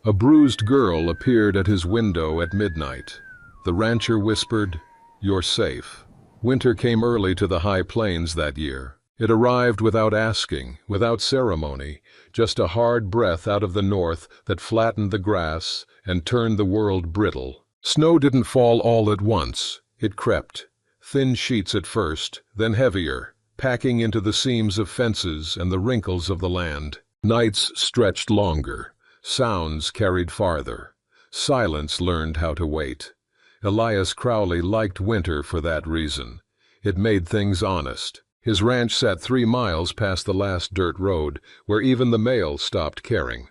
A bruised girl appeared at his window at midnight. The rancher whispered, "You're safe." Winter came early to the high plains that year. It arrived without asking, without ceremony, just a hard breath out of the north that flattened the grass and turned the world brittle. Snow didn't fall all at once. It crept, thin sheets at first, then heavier, packing into the seams of fences and the wrinkles of the land. Nights stretched longer. Sounds carried farther. Silence learned how to wait. Elias Crowley liked winter for that reason. It made things honest. His ranch sat 3 miles past the last dirt road, where even the mail stopped caring.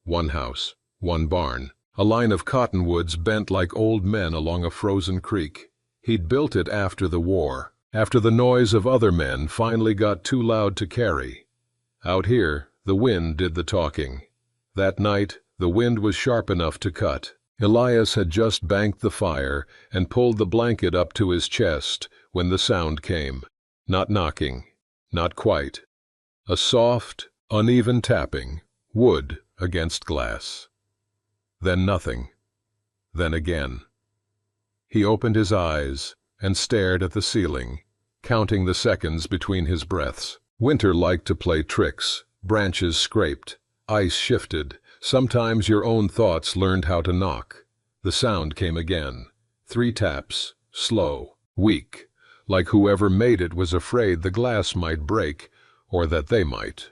One house, one barn, a line of cottonwoods bent like old men along a frozen creek. He'd built it after the war, after the noise of other men finally got too loud to carry. Out here, the wind did the talking. That night, the wind was sharp enough to cut. Elias had just banked the fire and pulled the blanket up to his chest when the sound came. Not knocking, not quite. A soft, uneven tapping, wood against glass. Then nothing. Then again. He opened his eyes and stared at the ceiling, counting the seconds between his breaths. Winter liked to play tricks. Branches scraped. Ice shifted. Sometimes your own thoughts learned how to knock. The sound came again. 3 taps, slow, weak, like whoever made it was afraid the glass might break, or that they might.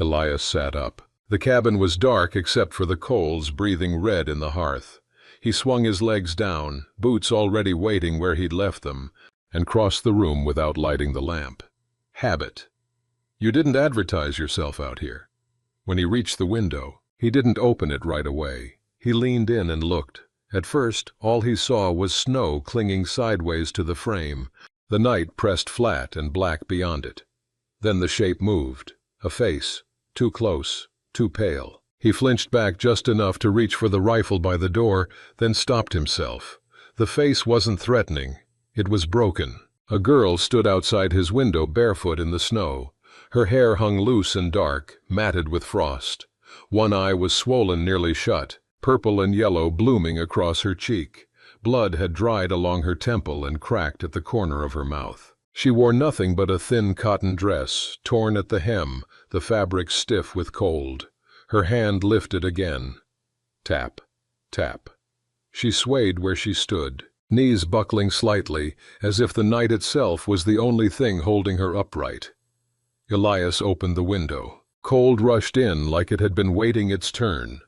Elias sat up. The cabin was dark except for the coals breathing red in the hearth. He swung his legs down, boots already waiting where he'd left them, and crossed the room without lighting the lamp. Habit. You didn't advertise yourself out here. When he reached the window, he didn't open it right away. He leaned in and looked. At first, all he saw was snow clinging sideways to the frame. The night pressed flat and black beyond it. Then the shape moved. A face. Too close. Too pale. He flinched back just enough to reach for the rifle by the door, then stopped himself. The face wasn't threatening. It was broken. A girl stood outside his window barefoot in the snow. Her hair hung loose and dark, matted with frost. One eye was swollen nearly shut, purple and yellow blooming across her cheek. Blood had dried along her temple and cracked at the corner of her mouth. She wore nothing but a thin cotton dress, torn at the hem, the fabric stiff with cold. Her hand lifted again. Tap, tap. She swayed where she stood, knees buckling slightly, as if the night itself was the only thing holding her upright. Elias opened the window. Cold rushed in like it had been waiting its turn.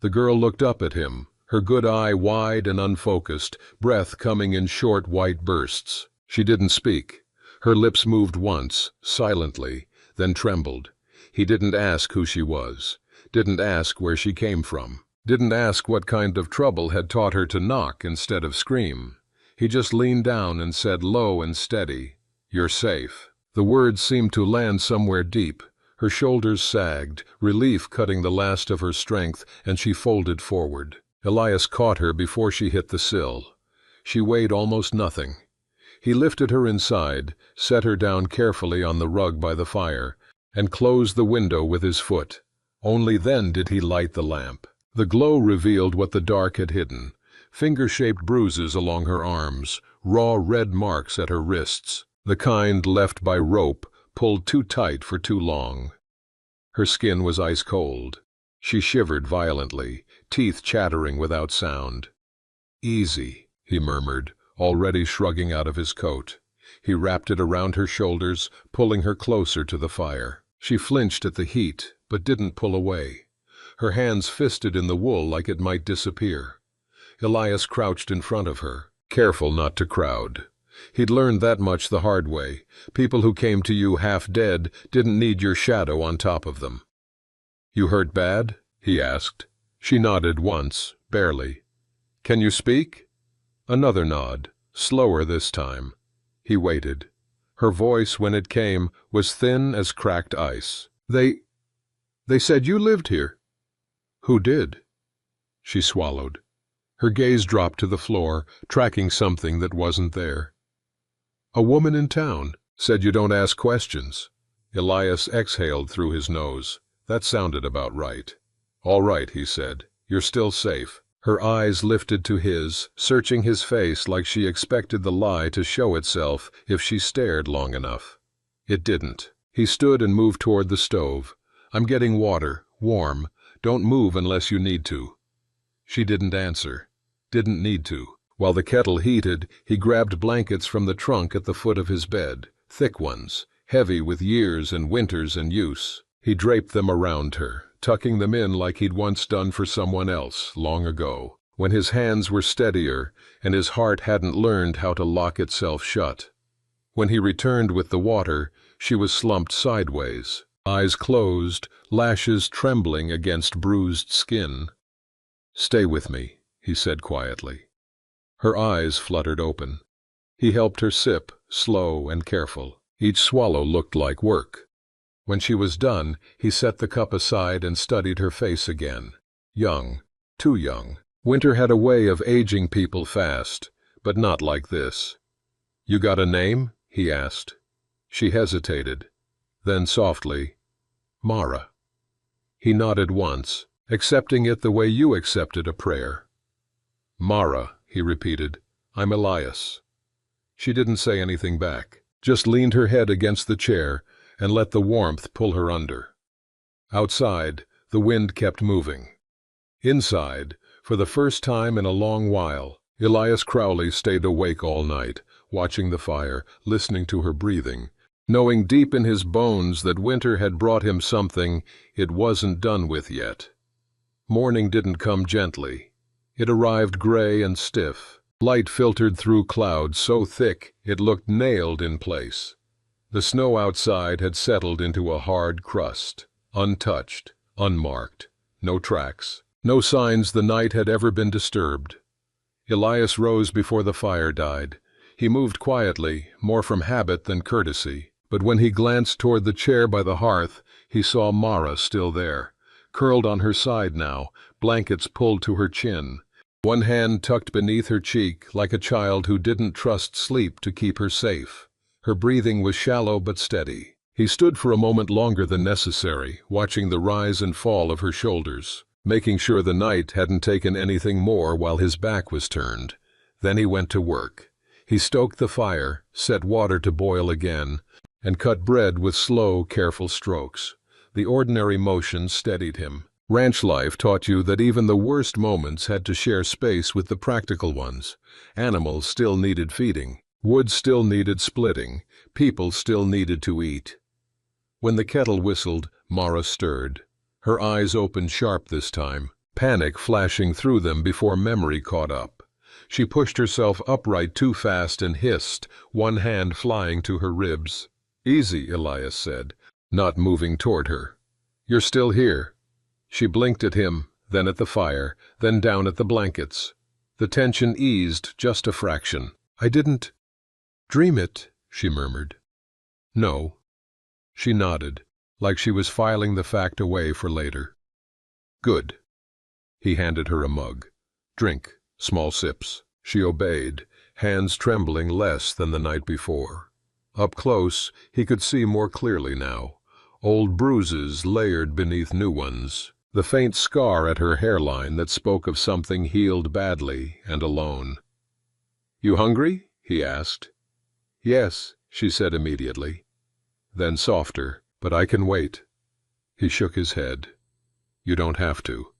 The girl looked up at him, her good eye wide and unfocused, breath coming in short white bursts. She didn't speak. Her lips moved once, silently, then trembled. He didn't ask who she was, didn't ask where she came from, didn't ask what kind of trouble had taught her to knock instead of scream. He just leaned down and said low and steady, "You're safe." The words seemed to land somewhere deep. Her shoulders sagged, relief cutting the last of her strength, and she folded forward. Elias caught her before she hit the sill. She weighed almost nothing. He lifted her inside, set her down carefully on the rug by the fire, and closed the window with his foot. Only then did he light the lamp. The glow revealed what the dark had hidden. Finger-shaped bruises along her arms, raw red marks at her wrists, the kind left by rope pulled too tight for too long. Her skin was ice cold. She shivered violently, teeth chattering without sound. "Easy," he murmured, already shrugging out of his coat. He wrapped it around her shoulders, pulling her closer to the fire. She flinched at the heat, but didn't pull away. Her hands fisted in the wool like it might disappear. Elias crouched in front of her, careful not to crowd. He'd learned that much the hard way. People who came to you half dead didn't need your shadow on top of them. "You hurt bad?" he asked. She nodded once, barely. "Can you speak?" Another nod, slower this time. He waited. Her voice, when it came, was thin as cracked ice. They said you lived here." "Who did?" She swallowed. Her gaze dropped to the floor, tracking something that wasn't there. "A woman in town said you don't ask questions." Elias exhaled through his nose. That sounded about right. "All right," he said. You're still safe." Her eyes lifted to his, searching his face like she expected the lie to show itself if she stared long enough. It didn't. He stood and moved toward the stove. "I'm getting water, warm. Don't move unless you need to." She didn't answer. Didn't need to. While the kettle heated, he grabbed blankets from the trunk at the foot of his bed, thick ones, heavy with years and winters and use. He draped them around her, tucking them in like he'd once done for someone else, long ago, when his hands were steadier and his heart hadn't learned how to lock itself shut. When he returned with the water, she was slumped sideways, eyes closed, lashes trembling against bruised skin. "Stay with me," he said quietly. Her eyes fluttered open. He helped her sip, slow and careful. Each swallow looked like work. When she was done, he set the cup aside and studied her face again. Young, too young. Winter had a way of aging people fast, but not like this. "You got a name?" he asked. She hesitated. Then softly, "Mara." He nodded once, accepting it the way you accepted a prayer. "Mara," he repeated. "I'm Elias." She didn't say anything back, just leaned her head against the chair and let the warmth pull her under. Outside, the wind kept moving. Inside, for the first time in a long while, Elias Crowley stayed awake all night, watching the fire, listening to her breathing, knowing deep in his bones that winter had brought him something it wasn't done with yet. Morning didn't come gently. It arrived gray and stiff. Light filtered through clouds so thick it looked nailed in place. The snow outside had settled into a hard crust, untouched, unmarked, no tracks, no signs the night had ever been disturbed. Elias rose before the fire died. He moved quietly, more from habit than courtesy, but when he glanced toward the chair by the hearth, he saw Mara still there, curled on her side now, blankets pulled to her chin, one hand tucked beneath her cheek like a child who didn't trust sleep to keep her safe. Her breathing was shallow but steady. He stood for a moment longer than necessary, watching the rise and fall of her shoulders, making sure the night hadn't taken anything more while his back was turned. Then he went to work. He stoked the fire, set water to boil again, and cut bread with slow, careful strokes. The ordinary motion steadied him. Ranch life taught you that even the worst moments had to share space with the practical ones. Animals still needed feeding. Wood still needed splitting. People still needed to eat. When the kettle whistled, Mara stirred. Her eyes opened sharp this time, panic flashing through them before memory caught up. She pushed herself upright too fast and hissed, one hand flying to her ribs. "Easy," Elias said, not moving toward her. "You're still here." She blinked at him, then at the fire, then down at the blankets. The tension eased just a fraction. "I didn't dream it," she murmured. "No." She nodded, like she was filing the fact away for later. "Good." He handed her a mug. "Drink, small sips." She obeyed, hands trembling less than the night before. Up close, he could see more clearly now. Old bruises layered beneath new ones. The faint scar at her hairline that spoke of something healed badly and alone. "You hungry?" he asked. "Yes," she said immediately. Then softer, "But I can wait." He shook his head. "You don't have to."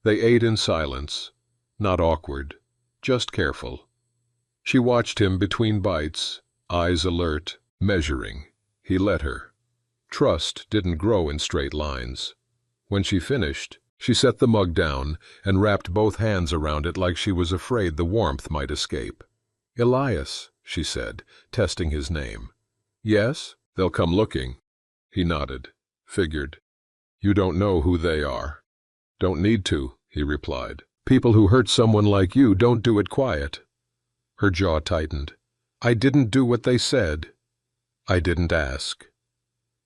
They ate in silence, not awkward, just careful. She watched him between bites, eyes alert, measuring. He let her. Trust didn't grow in straight lines. When she finished, she set the mug down and wrapped both hands around it like she was afraid the warmth might escape. "Elias," she said, testing his name. "Yes? They'll come looking." He nodded. "Figured. You don't know who they are." "Don't need to," he replied. "People who hurt someone like you don't do it quiet." Her jaw tightened. "I didn't do what they said." "I didn't ask."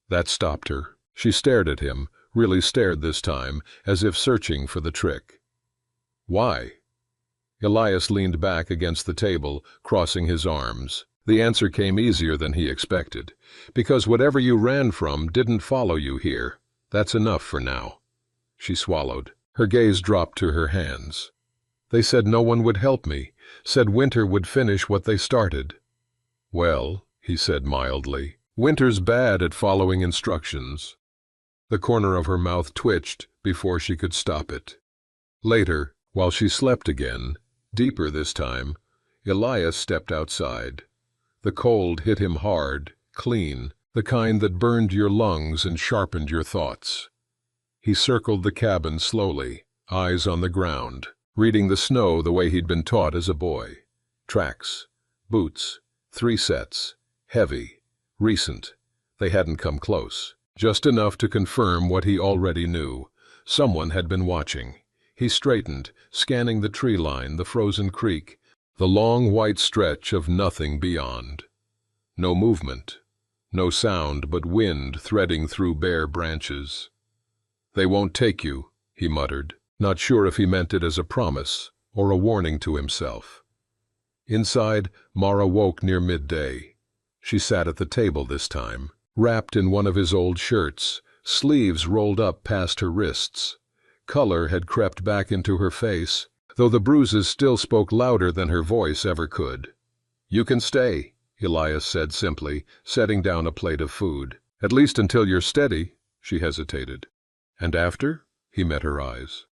That stopped her. She stared at him, really stared this time, as if searching for the trick. "Why?" Elias leaned back against the table, crossing his arms. The answer came easier than he expected. "Because whatever you ran from didn't follow you here. That's enough for now." She swallowed. Her gaze dropped to her hands. They said no one would help me, said Winter would finish what they started. Well, he said mildly, Winter's bad at following instructions. The corner of her mouth twitched before she could stop it. Later, while she slept again, deeper this time, Elias stepped outside. The cold hit him hard, clean, the kind that burned your lungs and sharpened your thoughts. He circled the cabin slowly, eyes on the ground, reading the snow the way he'd been taught as a boy. Tracks, boots, 3 sets, heavy, recent. They hadn't come close. Just enough to confirm what he already knew. Someone had been watching. He straightened, scanning the tree line, the frozen creek, the long white stretch of nothing beyond. No movement, no sound but wind threading through bare branches. "They won't take you," he muttered, not sure if he meant it as a promise or a warning to himself. Inside, Mara woke near midday. She sat at the table this time, wrapped in one of his old shirts, sleeves rolled up past her wrists. Color had crept back into her face, though the bruises still spoke louder than her voice ever could. "You can stay," Elias said simply, setting down a plate of food. "At least until you're steady." She hesitated. "And after?" He met her eyes.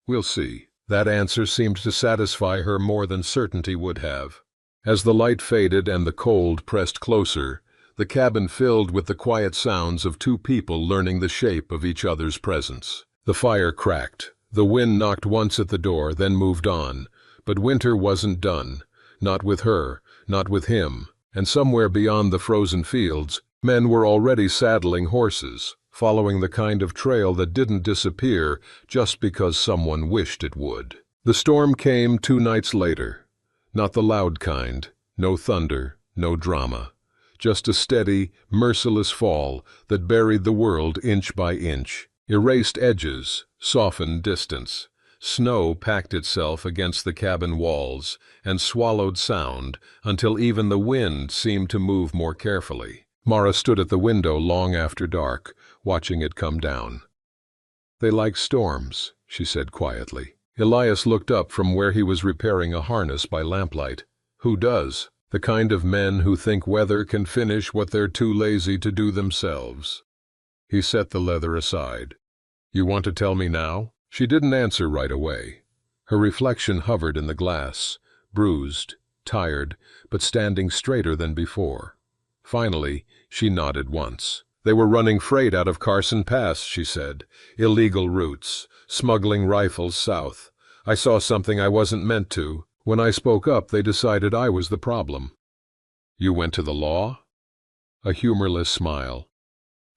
"We'll see." That answer seemed to satisfy her more than certainty would have. As the light faded and the cold pressed closer, the cabin filled with the quiet sounds of 2 people learning the shape of each other's presence. The fire cracked. The wind knocked once at the door, then moved on. But Winter wasn't done. Not with her, not with him. And somewhere beyond the frozen fields, men were already saddling horses, following the kind of trail that didn't disappear just because someone wished it would. The storm came 2 nights later. Not the loud kind. No thunder, no drama. Just a steady, merciless fall that buried the world inch by inch. Erased edges, softened distance. Snow packed itself against the cabin walls and swallowed sound until even the wind seemed to move more carefully. Mara stood at the window long after dark, watching it come down. "They like storms," she said quietly. Elias looked up from where he was repairing a harness by lamplight. "Who does? The kind of men who think weather can finish what they're too lazy to do themselves." He set the leather aside. "You want to tell me now?" She didn't answer right away. Her reflection hovered in the glass, bruised, tired, but standing straighter than before. Finally, she nodded once. "They were running freight out of Carson Pass," she said. "Illegal routes, smuggling rifles south. I saw something I wasn't meant to. When I spoke up, they decided I was the problem." "You went to the law?" A humorless smile.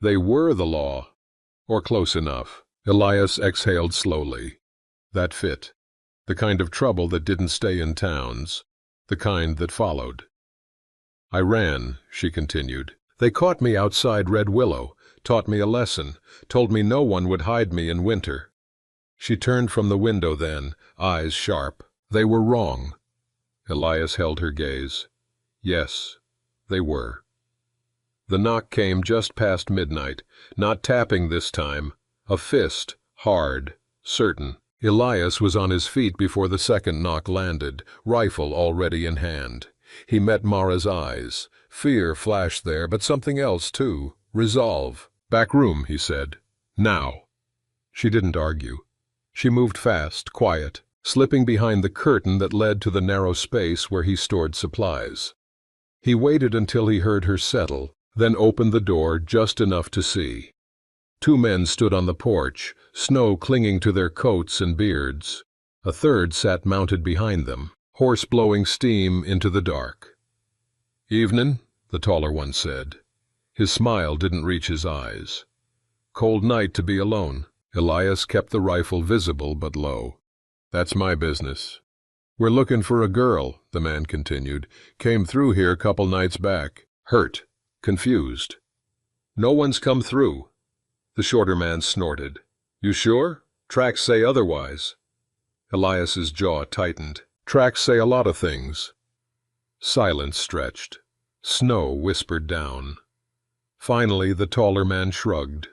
"They were the law. Or close enough." Elias exhaled slowly. That fit. The kind of trouble that didn't stay in towns. The kind that followed. "I ran," she continued. "They caught me outside Red Willow, taught me a lesson, told me no one would hide me in winter." She turned from the window then, eyes sharp. "They were wrong." Elias held her gaze. "Yes, they were." The knock came just past midnight, not tapping this time. A fist, hard, certain. Elias was on his feet before the second knock landed, rifle already in hand. He met Mara's eyes. Fear flashed there, but something else too. Resolve. "Back room," he said. "Now." She didn't argue. She moved fast, quiet, slipping behind the curtain that led to the narrow space where he stored supplies. He waited until he heard her settle, then opened the door just enough to see. 2 men stood on the porch, snow clinging to their coats and beards. A third sat mounted behind them, horse blowing steam into the dark. "Evenin'," the taller one said. His smile didn't reach his eyes. "Cold night to be alone." Elias kept the rifle visible but low. "That's my business." "We're looking for a girl," the man continued. "Came through here couple nights back. Hurt. Confused." "No one's come through." The shorter man snorted. "You sure? Tracks say otherwise." Elias's jaw tightened. "Tracks say a lot of things." Silence stretched. Snow whispered down. Finally, the taller man shrugged.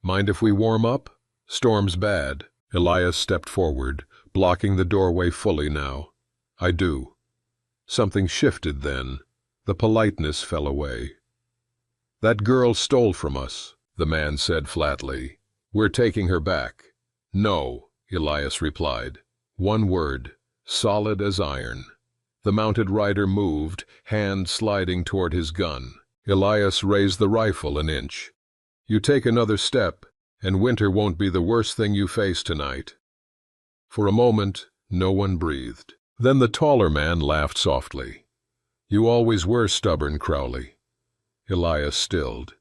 "Mind if we warm up? Storm's bad." Elias stepped forward, blocking the doorway fully now. I do. Something shifted then. The politeness fell away. That girl stole from us, the man said flatly. We're taking her back. No, Elias replied. One word, solid as iron. The mounted rider moved, hand sliding toward his gun. Elias raised the rifle an inch. You take another step, and winter won't be the worst thing you face tonight. For a moment, no one breathed. Then the taller man laughed softly. You always were stubborn, Crowley. Elias stilled.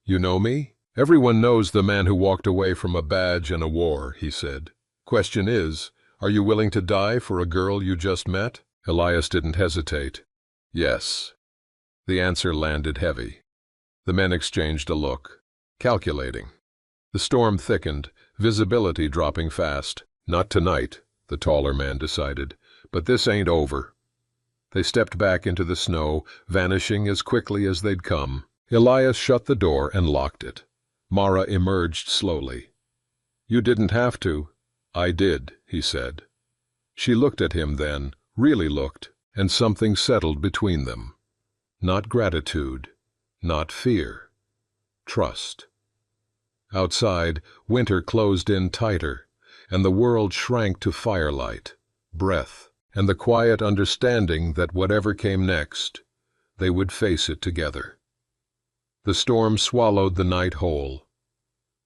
You know me? Everyone knows the man who walked away from a badge and a war, he said. Question is, are you willing to die for a girl you just met? Elias didn't hesitate. Yes. The answer landed heavy. The men exchanged a look. Calculating. The storm thickened, visibility dropping fast. Not tonight, the taller man decided, but this ain't over. They stepped back into the snow, vanishing as quickly as they'd come. Elias shut the door and locked it. Mara emerged slowly. You didn't have to. I did, he said. She looked at him then, really looked, and something settled between them. Not gratitude, not fear. Trust. Outside, winter closed in tighter, and the world shrank to firelight, breath, and the quiet understanding that whatever came next, they would face it together. The storm swallowed the night whole.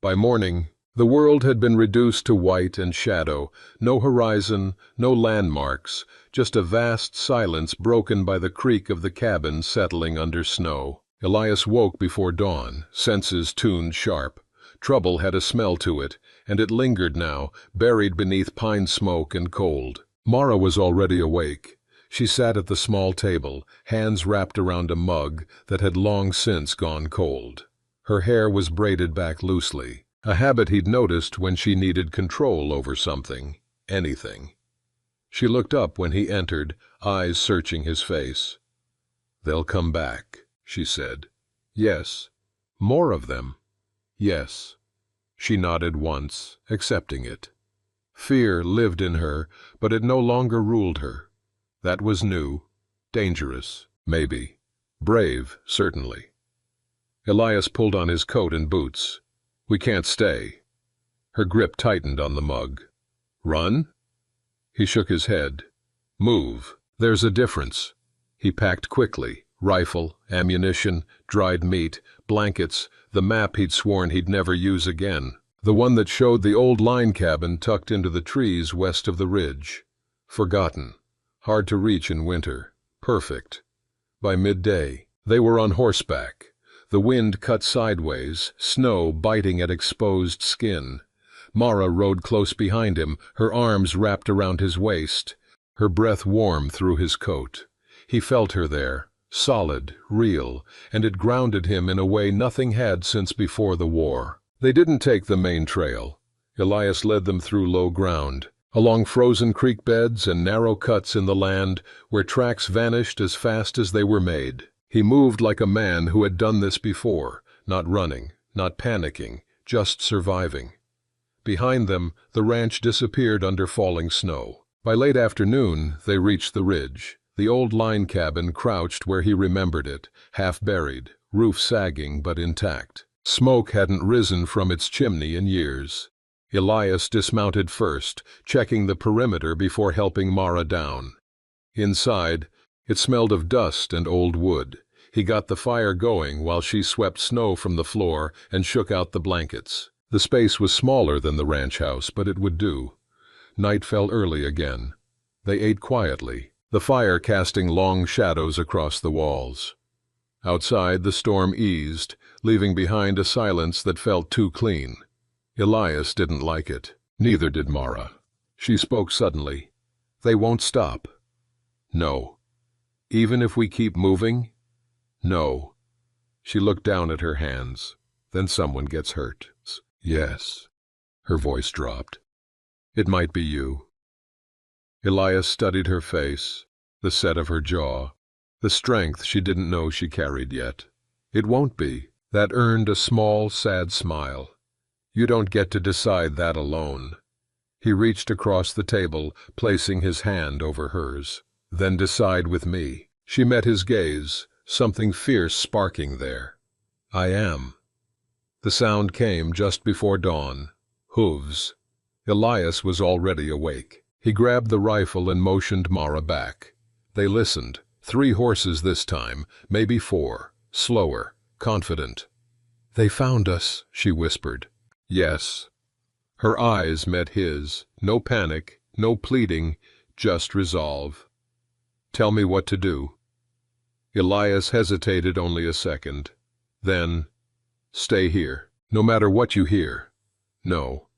By morning, the world had been reduced to white and shadow, no horizon, no landmarks, just a vast silence broken by the creak of the cabin settling under snow. Elias woke before dawn, senses tuned sharp. Trouble had a smell to it, and it lingered now, buried beneath pine smoke and cold. Mara was already awake. She sat at the small table, hands wrapped around a mug that had long since gone cold. Her hair was braided back loosely, a habit he'd noticed when she needed control over something, anything. She looked up when he entered, eyes searching his face. They'll come back, she said. Yes. More of them. Yes. She nodded once, accepting it. Fear lived in her, but it no longer ruled her. That was new, dangerous, maybe. Brave, certainly. Elias pulled on his coat and boots. We can't stay. Her grip tightened on the mug. Run? He shook his head. Move. There's a difference. He packed quickly. Rifle, ammunition, dried meat, blankets, the map he'd sworn he'd never use again. The one that showed the old line cabin tucked into the trees west of the ridge. Forgotten. Hard to reach in winter. Perfect. By midday, they were on horseback. The wind cut sideways, snow biting at exposed skin. Mara rode close behind him, her arms wrapped around his waist, her breath warm through his coat. He felt her there, solid, real, and it grounded him in a way nothing had since before the war. They didn't take the main trail. Elias led them through low ground, along frozen creek beds and narrow cuts in the land where tracks vanished as fast as they were made. He moved like a man who had done this before, not running, not panicking, just surviving. Behind them, the ranch disappeared under falling snow. By late afternoon, they reached the ridge. The old line cabin crouched where he remembered it, half buried, roof sagging but intact. Smoke hadn't risen from its chimney in years. Elias dismounted first, checking the perimeter before helping Mara down. Inside, it smelled of dust and old wood. He got the fire going while she swept snow from the floor and shook out the blankets. The space was smaller than the ranch house, but it would do. Night fell early again. They ate quietly, the fire casting long shadows across the walls. Outside, the storm eased, leaving behind a silence that felt too clean. Elias didn't like it. Neither did Mara. She spoke suddenly. They won't stop. No. Even if we keep moving? No. She looked down at her hands. Then someone gets hurt. Yes. Her voice dropped. It might be you. Elias studied her face, the set of her jaw, the strength she didn't know she carried yet. It won't be. That earned a small, sad smile. You don't get to decide that alone. He reached across the table, placing his hand over hers. Then decide with me. She met his gaze, something fierce sparking there. I am. The sound came just before dawn. Hooves. Elias was already awake. He grabbed the rifle and motioned Mara back. They listened. 3 horses this time, maybe 4. Slower, confident. They found us, she whispered. Yes. Her eyes met his. No panic, no pleading, just resolve. Tell me what to do. Elias hesitated only a second. Then, stay here, no matter what you hear. No.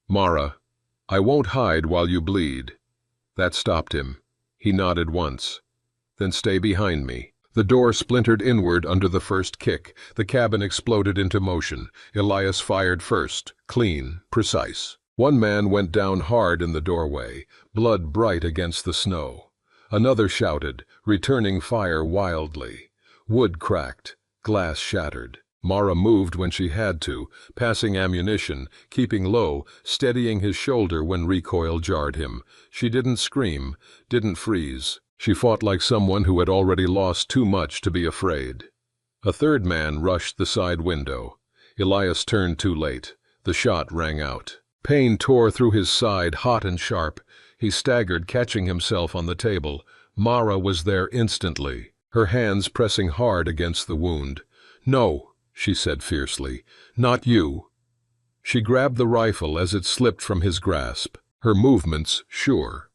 Mara, I won't hide while you bleed. That stopped him. He nodded once. Then stay behind me. The door splintered inward under the first kick. The cabin exploded into motion. Elias fired first, clean, precise. One man went down hard in the doorway, blood bright against the snow. Another shouted, returning fire wildly. Wood cracked, glass shattered. Mara moved when she had to, passing ammunition, keeping low, steadying his shoulder when recoil jarred him. She didn't scream, didn't freeze. She fought like someone who had already lost too much to be afraid. A third man rushed the side window. Elias turned too late. The shot rang out. Pain tore through his side, hot and sharp. He staggered, catching himself on the table. Mara was there instantly, her hands pressing hard against the wound. No, she said fiercely, not you. She grabbed the rifle as it slipped from his grasp, her movements sure.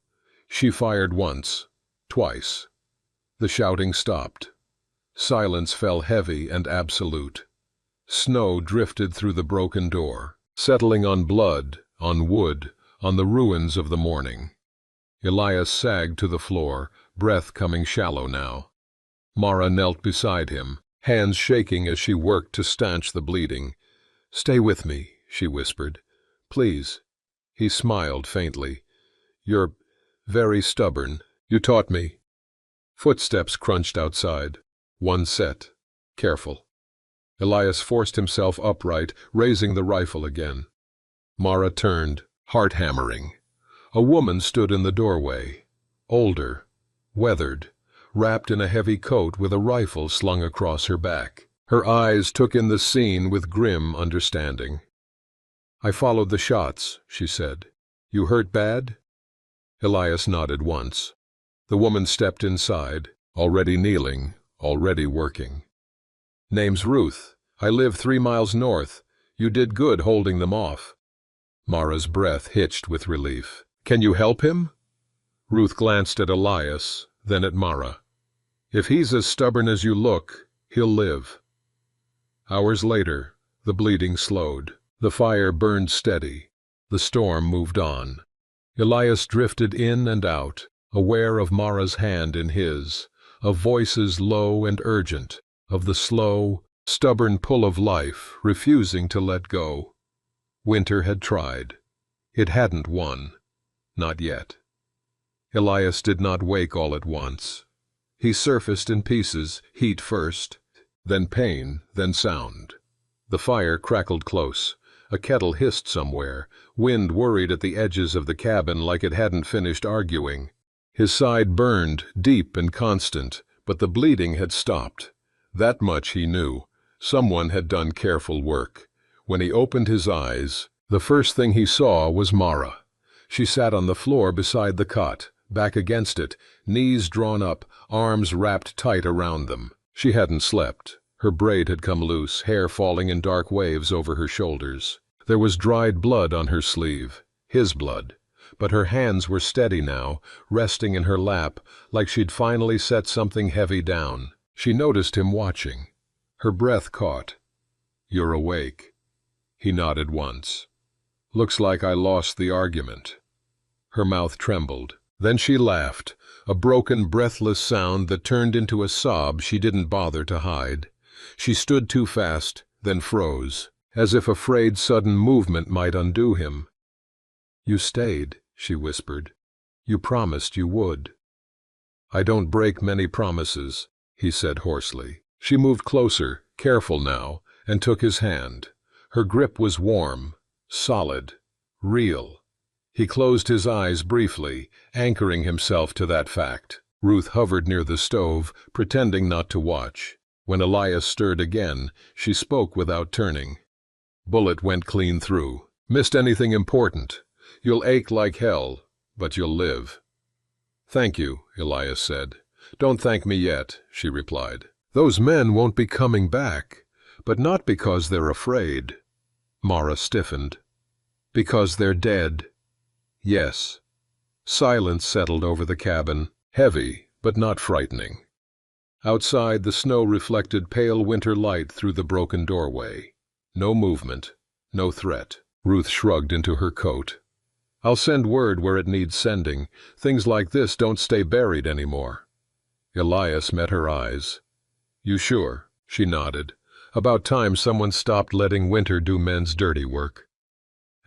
She fired once, twice. The shouting stopped. Silence fell heavy and absolute. Snow drifted through the broken door, settling on blood, on wood, on the ruins of the morning. Elias sagged to the floor, breath coming shallow now. Mara knelt beside him, hands shaking as she worked to stanch the bleeding. Stay with me, she whispered. Please. He smiled faintly. You're very stubborn. You taught me. Footsteps crunched outside. One set. Careful. Elias forced himself upright, raising the rifle again. Mara turned, heart hammering. A woman stood in the doorway. Older, weathered, wrapped in a heavy coat with a rifle slung across her back. Her eyes took in the scene with grim understanding. I followed the shots, she said. You hurt bad? Elias nodded once. The woman stepped inside, already kneeling, already working. Name's Ruth. I live 3 miles north. You did good holding them off. Mara's breath hitched with relief. Can you help him? Ruth glanced at Elias, then at Mara. If he's as stubborn as you look, he'll live. Hours later, the bleeding slowed. The fire burned steady. The storm moved on. Elias drifted in and out, aware of Mara's hand in his, of voices low and urgent, of the slow, stubborn pull of life refusing to let go. Winter had tried. It hadn't won. Not yet. Elias did not wake all at once. He surfaced in pieces, heat first, then pain, then sound. The fire crackled close. A kettle hissed somewhere. Wind worried at the edges of the cabin like it hadn't finished arguing. His side burned, deep and constant, but the bleeding had stopped. That much he knew. Someone had done careful work. When he opened his eyes, the first thing he saw was Mara. She sat on the floor beside the cot, back against it, knees drawn up, arms wrapped tight around them. She hadn't slept. Her braid had come loose, hair falling in dark waves over her shoulders. There was dried blood on her sleeve, his blood, but her hands were steady now, resting in her lap, like she'd finally set something heavy down. She noticed him watching. Her breath caught. You're awake. He nodded once. Looks like I lost the argument. Her mouth trembled. Then she laughed, a broken, breathless sound that turned into a sob she didn't bother to hide. She stood too fast, then froze, as if afraid sudden movement might undo him. You stayed, she whispered. You promised you would. I don't break many promises, he said hoarsely. She moved closer, careful now, and took his hand. Her grip was warm, solid, real. He closed his eyes briefly, anchoring himself to that fact. Ruth hovered near the stove, pretending not to watch. When Elias stirred again, she spoke without turning. "Bullet went clean through. Missed anything important. You'll ache like hell, but you'll live." "Thank you," Elias said. "Don't thank me yet," she replied. "Those men won't be coming back, but not because they're afraid." Mara stiffened. "Because they're dead." "Yes." Silence settled over the cabin, heavy but not frightening. Outside, the snow reflected pale winter light through the broken doorway. No movement, no threat. Ruth shrugged into her coat. "I'll send word where it needs sending. Things like this don't stay buried anymore." Elias met her eyes. "You sure?" She nodded. About time someone stopped letting winter do men's dirty work.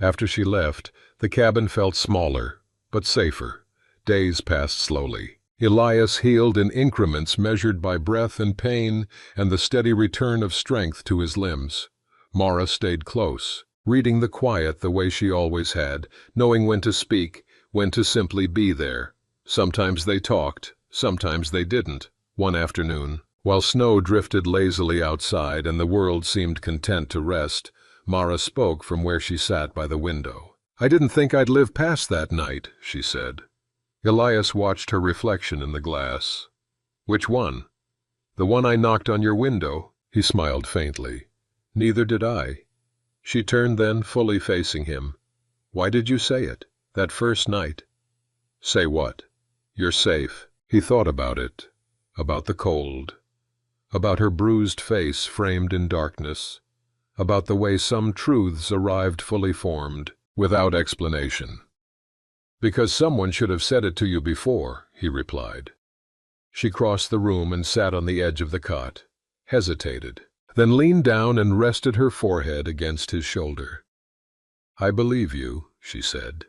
After she left, the cabin felt smaller, but safer. Days passed slowly. Elias healed in increments measured by breath and pain and the steady return of strength to his limbs. Mara stayed close, reading the quiet the way she always had, knowing when to speak, when to simply be there. Sometimes they talked, sometimes they didn't. One afternoon, while snow drifted lazily outside and the world seemed content to rest, Mara spoke from where she sat by the window. "I didn't think I'd live past that night," she said. Elias watched her reflection in the glass. "Which one?" "The one I knocked on your window." He smiled faintly. "Neither did I." She turned then, fully facing him. "Why did you say it, that first night?" "Say what?" "You're safe." He thought about it, about the cold, about her bruised face framed in darkness, about the way some truths arrived fully formed, without explanation. "Because someone should have said it to you before," he replied. She crossed the room and sat on the edge of the cot, hesitated, then leaned down and rested her forehead against his shoulder. "I believe you," she said.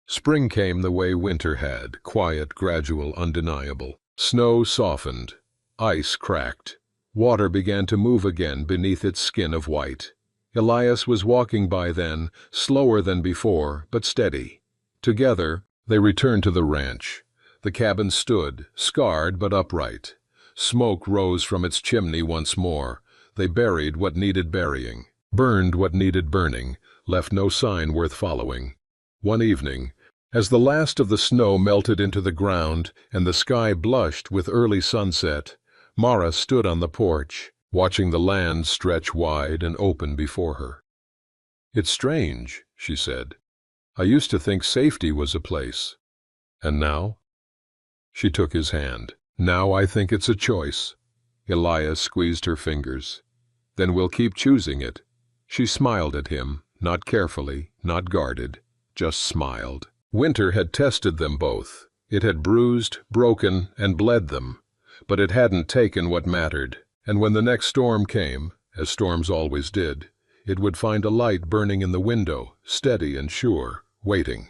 Spring came the way winter had, quiet, gradual, undeniable. Snow softened, ice cracked, water began to move again beneath its skin of white. Elias was walking by then, slower than before, but steady. Together, they returned to the ranch. The cabin stood, scarred but upright. Smoke rose from its chimney once more. They buried what needed burying, burned what needed burning, left no sign worth following. One evening, as the last of the snow melted into the ground and the sky blushed with early sunset, Mara stood on the porch, watching the land stretch wide and open before her. "It's strange," she said. "I used to think safety was a place. And now?" She took his hand. "Now I think it's a choice." Elias squeezed her fingers. "Then we'll keep choosing it." She smiled at him, not carefully, not guarded, just smiled. Winter had tested them both. It had bruised, broken, and bled them. But it hadn't taken what mattered. And when the next storm came, as storms always did, it would find a light burning in the window, steady and sure, waiting.